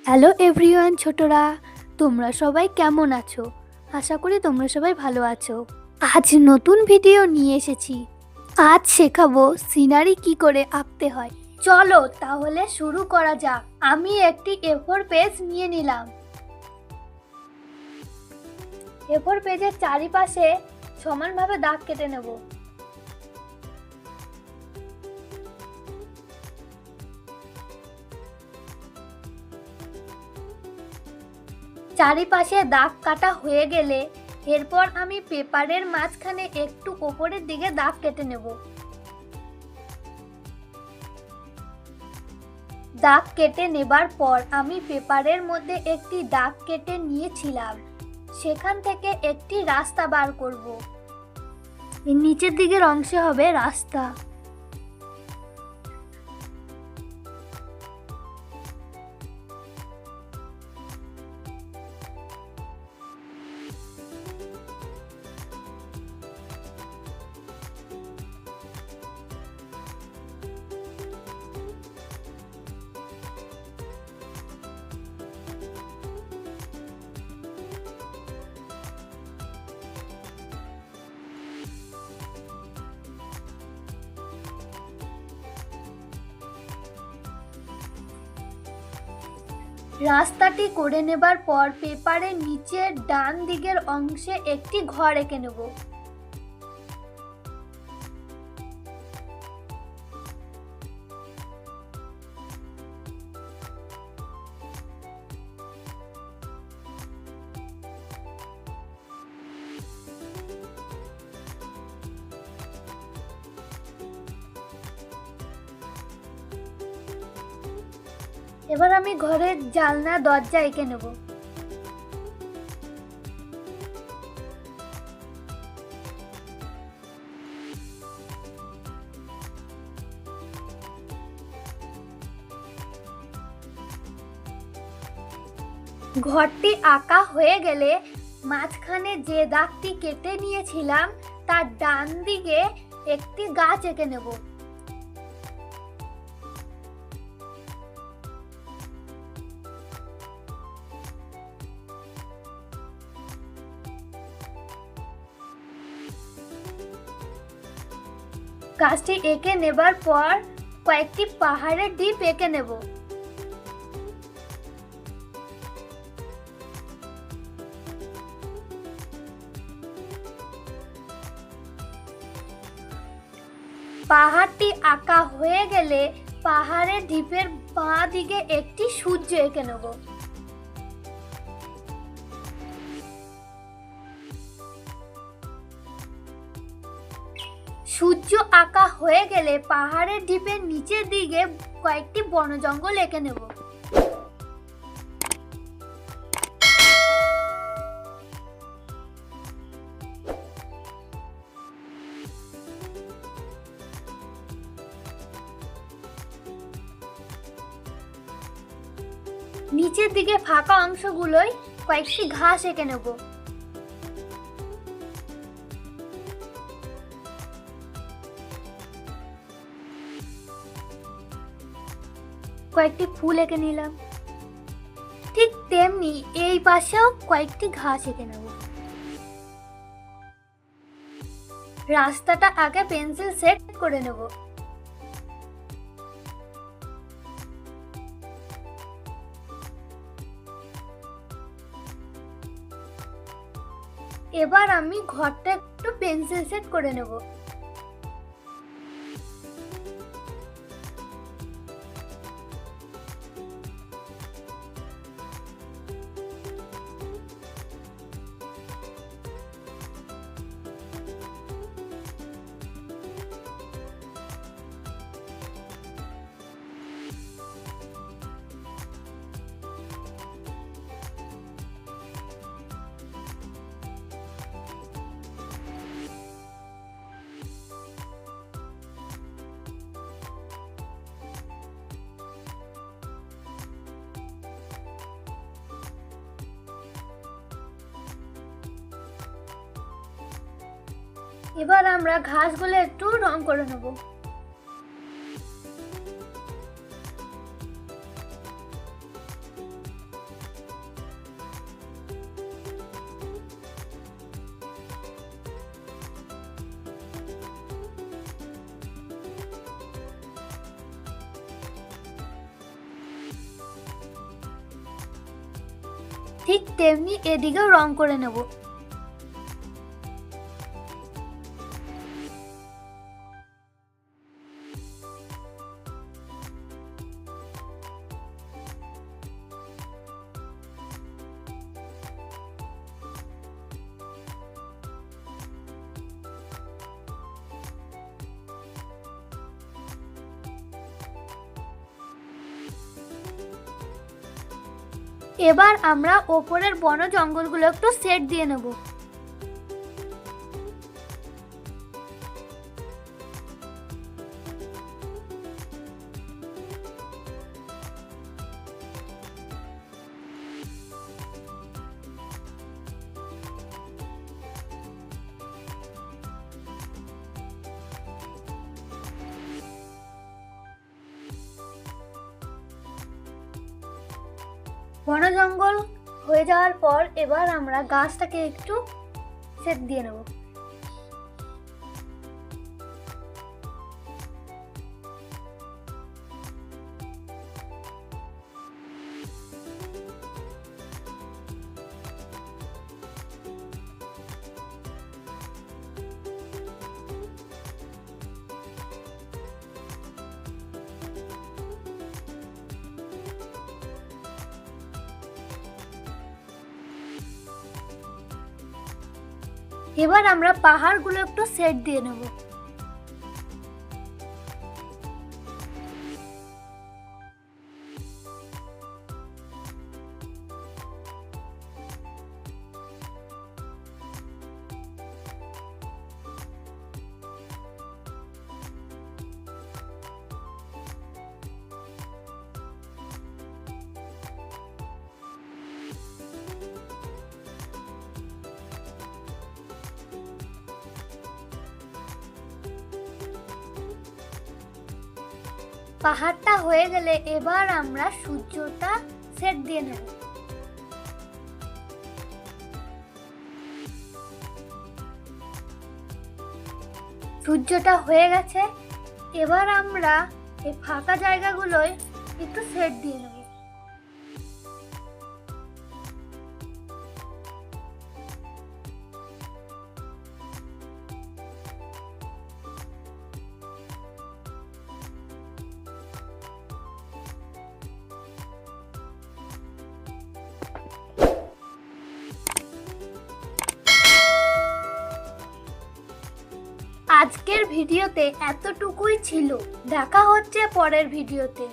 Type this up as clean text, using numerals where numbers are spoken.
Hello everyone ছোটরা, তোমরা সবাই কেমন আছো? আশা করি তোমরা সবাই ভালো আছো। আজ নতুন ভিডিও নিয়ে এসেছি। আজ শেখাবো সিনারি কি করে আঁকতে হয়। চলো তাহলে শুরু করা যাক। আমি একটি এ4 পেজ নিয়ে নিলাম। এ4 পেজের চারিপাশে সমানভাবে দাগ কেটে নেব। চারিপাশে দাগ কাটা হয়ে গেলে এরপর আমি পেপারের মাঝখানে একটু উপরের দিকে দাগ কেটে নেব। দাগ কেটে নেবার পর আমি পেপারের মধ্যে একটি দাগ কেটে নিয়েছিলাম, সেখান থেকে একটি রাস্তা বার করব। এর নিচের দিকের অংশে হবে রাস্তা। রাস্তাটি করে নেবার পর পেপারের নিচের ডান দিকের অংশে একটি ঘর এঁকে নেব। এবার আমি ঘরের জানলা দরজা এঁকে নেব। ঘরটি আঁকা হয়ে গেলে মাঝখানে যে দাগটি কেটে নিয়েছিলাম তার ডান দিকে একটি গাছ এঁকে নেব। গাছটি এঁকে নেবার পর কয়েকটি পাহাড়ের ঢিপ এঁকে নেব। পাহাড়টি আঁকা হয়ে গেলে পাহাড়ের ঢিপের বাঁ দিকে একটি সূর্য এঁকে নেব। সূর্য আঁকা হয়ে গেলে পাহাড়ের ঢিপের নিচের দিকে কয়েকটি বন জঙ্গল এঁকে নেব। নিচের দিকে ফাঁকা অংশগুলোয় কয়েকটি ঘাস এঁকে নেব। কয়েকটি ফুল এঁকে নিলাম। ঠিক তেমনি এই পাশেও কয়েকটি ঘাস এঁকে নেব। রাস্তাটা আগে পেন্সিল সেট করে নেব। এবার আমি ঘরটা একটু পেন্সিল সেট করে নেব। এবার আমরা ঘাসগুলো একটু রং করে নেব। ঠিক তেমনি এদিকেও রং করে নেব। এবার আমরা ওপরের বন জঙ্গলগুলো একটু সেট দিয়ে নেব। বন জঙ্গল হয়ে যাওয়ার পর এবার আমরা গাছটাকে একটু সেট দিয়ে নেব। এবার আমরা পাহাড়গুলো একটু সেট দিয়ে নেব। পাহাড়টা হয়ে গেলে এবার আমরা সূর্যটা সেট দিয়ে নেব। সূর্যটা হয়ে গেছে, এবার আমরা এই ফাঁকা জায়গাগুলোয় একটু সেট দিয়ে নেব। আজকের ভিডিওতে এতটুকুই ছিল। দেখা হচ্ছে পরের ভিডিওতে।